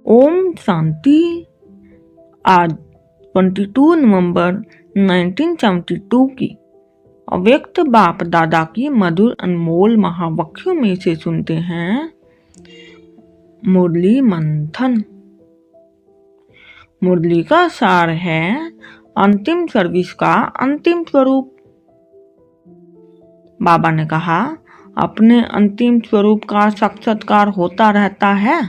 ओम शांति। आज 22 नवंबर 1972 की अव्यक्त बाप दादा की मधुर अनमोल महावाक्यों में से सुनते हैं मुरली मंथन। मुरली का सार है अंतिम सर्विस का अंतिम स्वरूप। बाबा ने कहा, अपने अंतिम स्वरूप का साक्षात्कार होता रहता है,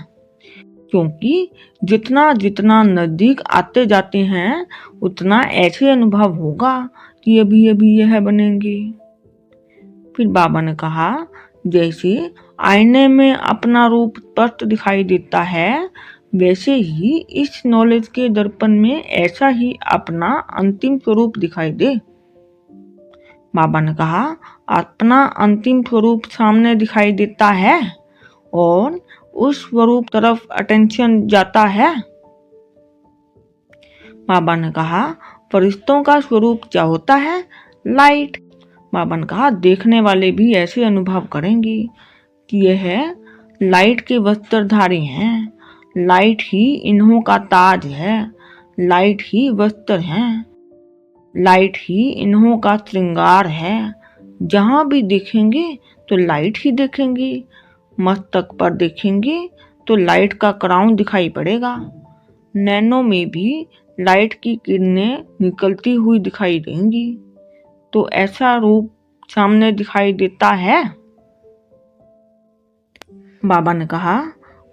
क्योंकि जितना जितना नजदीक आते जाते हैं उतना ऐसे अनुभव होगा कि अभी अभी यह बनेंगे। फिर बाबा ने कहा, जैसे आईने में अपना रूप स्पष्ट दिखाई देता है, वैसे ही इस नॉलेज के दर्पण में ऐसा ही अपना अंतिम स्वरूप दिखाई दे। बाबा ने कहा, अपना अंतिम स्वरूप सामने दिखाई देता है और उस स्वरूप तरफ अटेंशन जाता है। बाबा ने कहा, फरिश्तों का स्वरूप क्या होता है? लाइट। बाबा ने कहा, देखने वाले भी ऐसे अनुभव करेंगे कि यह लाइट के वस्त्रधारी हैं, लाइट ही इन्हों का ताज है, लाइट ही वस्त्र हैं, लाइट ही इन्हों का श्रृंगार है। जहां भी देखेंगे तो लाइट ही देखेंगे, मस्तक पर देखेंगे तो लाइट का क्राउन दिखाई पड़ेगा, नैनो में भी लाइट की किरणें निकलती हुई दिखाई देंगी। तो ऐसा रूप सामने दिखाई देता है। बाबा ने कहा,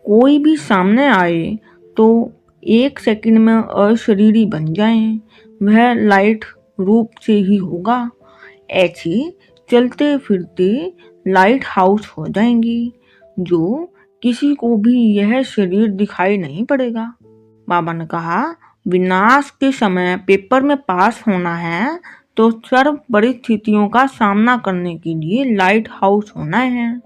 कोई भी सामने आए तो 1 सेकंड में अशरीरी बन जाए, वह लाइट रूप से ही होगा। ऐसे चलते फिरते लाइट हाउस हो जाएंगी, जो किसी को भी यह शरीर दिखाई नहीं पड़ेगा। बाबा ने कहा, विनाश के समय पेपर में पास होना है तो सर्व परिस्थितियों का सामना करने के लिए लाइट हाउस होना है।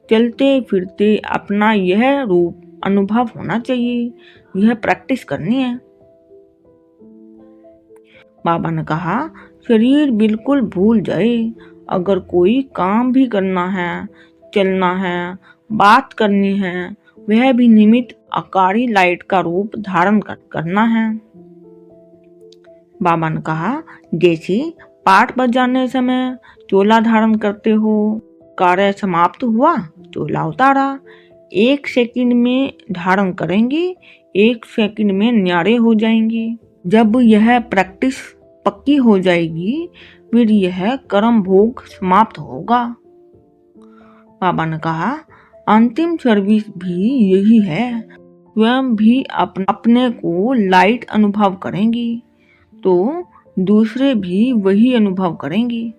चलते फिरते अपना यह रूप अनुभव होना चाहिए, यह प्रैक्टिस करनी है। बाबा ने कहा, शरीर बिल्कुल भूल जाए। अगर कोई काम भी करना है, चलना है, बात करनी है, वह भी निमित्त आकारी लाइट का रूप धारण करना है। बाबा ने कहा, जैसे पाठ बजाने समय चोला धारण करते हो, कार्य समाप्त हुआ, चोला उतारा, 1 सेकंड में धारण करेंगे, 1 सेकंड में न्यारे हो जाएंगे। जब यह प्रैक्टिस पक्की हो जाएगी, फिर यह कर्म भोग समाप्त होगा। बाबा ने कहा, अंतिम सर्विस भी यही है। स्वयं भी अपने को लाइट अनुभव करेंगी तो दूसरे भी वही अनुभव करेंगे।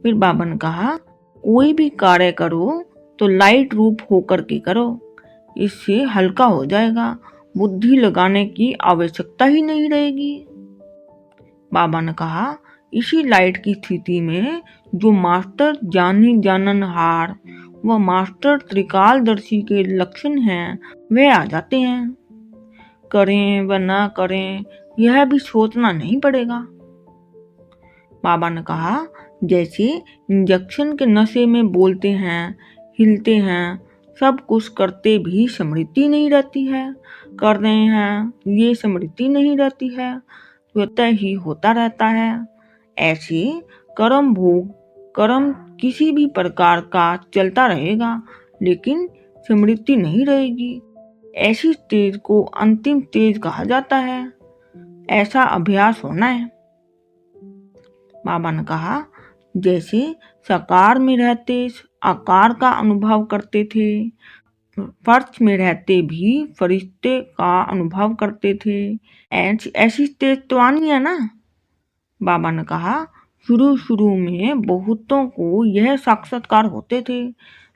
फिर बाबा ने कहा, कोई भी कार्य करो तो लाइट रूप होकर के करो, इससे हल्का हो जाएगा, बुद्धि लगाने की आवश्यकता ही नहीं रहेगी। बाबा ने कहा, इसी लाइट की स्थिति में जो मास्टर जानी जाननहार व मास्टर त्रिकालदर्शी के लक्षण हैं, वे आ जाते हैं। करें व न करें यह भी सोचना नहीं पड़ेगा। बाबा ने कहा, जैसे इंजेक्शन के नशे में बोलते हैं, हिलते हैं, सब कुछ करते भी स्मृति नहीं रहती है, कर रहे हैं ये स्मृति नहीं रहती है, स्वतः ही होता रहता है। ऐसे कर्म भोग कर्म किसी भी प्रकार का चलता रहेगा, लेकिन स्मृति नहीं रहेगी। ऐसी स्टेज को अंतिम स्टेज कहा जाता है। ऐसा अभ्यास होना है। बाबा ने कहा, जैसे साकार में रहते आकार का अनुभव करते थे, फर्श में रहते भी फरिश्ते का अनुभव करते थे, ऐसी स्टेज तो आनी है ना। बाबा ने कहा, शुरू शुरू में बहुतों को यह साक्षात्कार होते थे,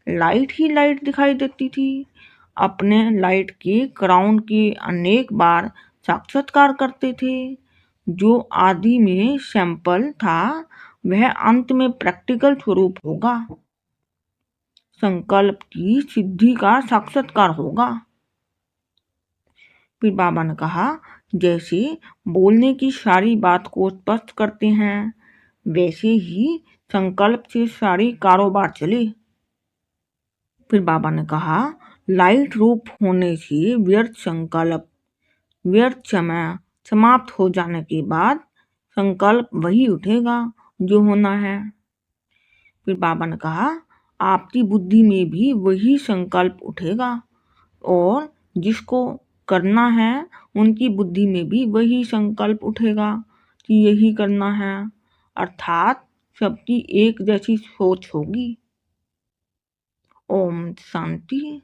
लाइट ही लाइट दिखाई देती थी। अपने लाइट के क्राउन के अनेक बार साक्षात्कार करते थे। जो आदि में सैंपल था, वह अंत में प्रैक्टिकल स्वरूप होगा। संकल्प की सिद्धि का साक्षात्कार होगा। फिर बाबा ने कहा, जैसे बोलने की सारी बात को स्पष्ट करते हैं, वैसे ही संकल्प से सारी कारोबार चले। फिर बाबा ने कहा, लाइट रूप होने से व्यर्थ समय समाप्त हो जाने के बाद संकल्प वही उठेगा जो होना है। फिर बाबा ने कहा आपकी बुद्धि में भी वही संकल्प उठेगा और जिसको करना है उनकी बुद्धि में भी वही संकल्प उठेगा कि यही करना है, अर्थात सबकी एक जैसी सोच होगी। ओम शांति।